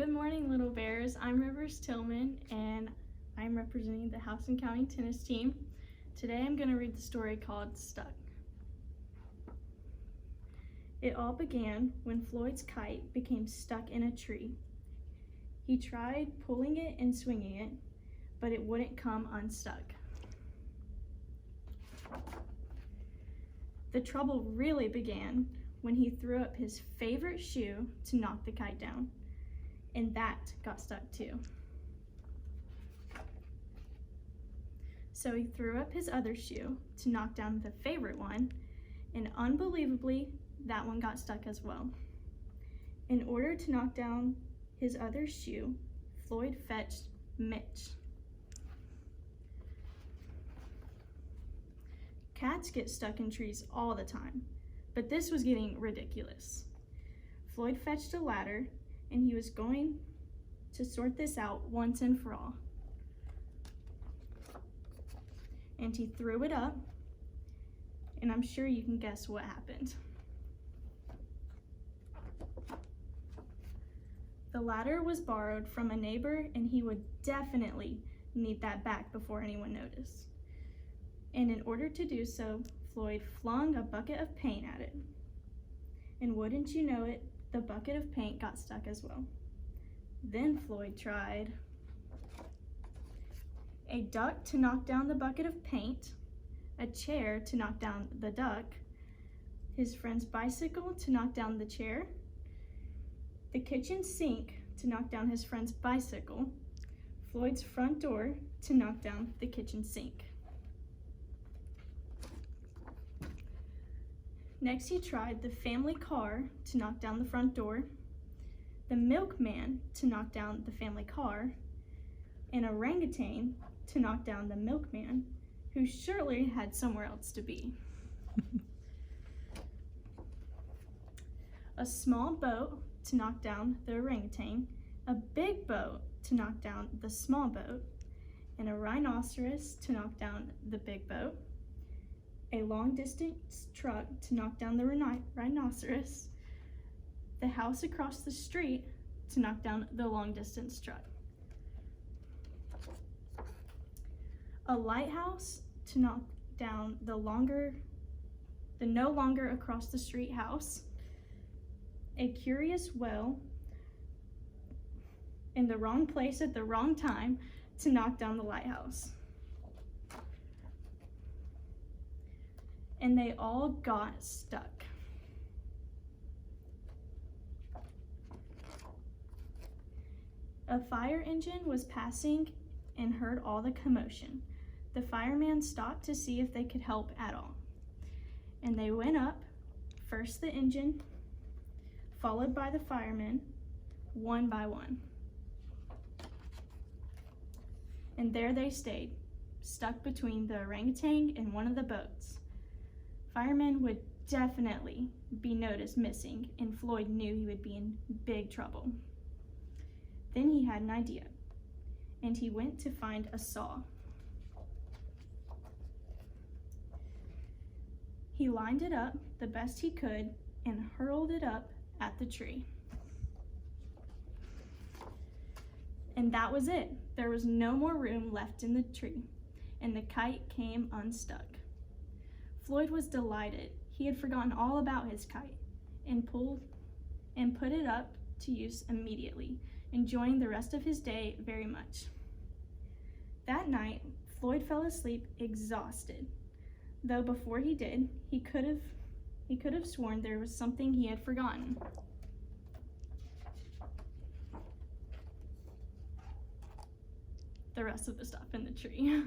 Good morning, little bears. I'm Rivers Tillman, and I'm representing the Houston County tennis team. Today I'm going to read the story called Stuck. It all began when Floyd's kite became stuck in a tree. He tried pulling it and swinging it, but it wouldn't come unstuck. The trouble really began when he threw up his favorite shoe to knock the kite down, and that got stuck too. So he threw up his other shoe to knock down the favorite one, and unbelievably, that one got stuck as well. In order to knock down his other shoe, Floyd fetched Mitch. Cats get stuck in trees all the time, but this was getting ridiculous. Floyd fetched a ladder, and he was going to sort this out once and for all. And he threw it up, and I'm sure you can guess what happened. The ladder was borrowed from a neighbor, and he would definitely need that back before anyone noticed. And in order to do so, Floyd flung a bucket of paint at it. And wouldn't you know it, the bucket of paint got stuck as well. Then Floyd tried a duck to knock down the bucket of paint, a chair to knock down the duck, his friend's bicycle to knock down the chair, the kitchen sink to knock down his friend's bicycle, Floyd's front door to knock down the kitchen sink. Next, he tried the family car to knock down the front door, the milkman to knock down the family car, an orangutan to knock down the milkman, who surely had somewhere else to be. A small boat to knock down the orangutan, a big boat to knock down the small boat, and a rhinoceros to knock down the big boat, a long-distance truck to knock down the rhinoceros, the house across the street to knock down the long-distance truck, a lighthouse to knock down the no longer across the street house, a curious well in the wrong place at the wrong time to knock down the lighthouse. And they all got stuck. A fire engine was passing and heard all the commotion. The fireman stopped to see if they could help at all. And they went up, first the engine, followed by the firemen, one by one. And there they stayed, stuck between the orangutan and one of the boats. Firemen would definitely be noticed missing, and Floyd knew he would be in big trouble. Then he had an idea, and he went to find a saw. He lined it up the best he could and hurled it up at the tree. And that was it. There was no more room left in the tree, and the kite came unstuck. Floyd was delighted. He had forgotten all about his kite and put it up to use immediately, enjoying the rest of his day very much. That night, Floyd fell asleep exhausted, though before he did, he could have sworn there was something he had forgotten. The rest of the stuff in the tree.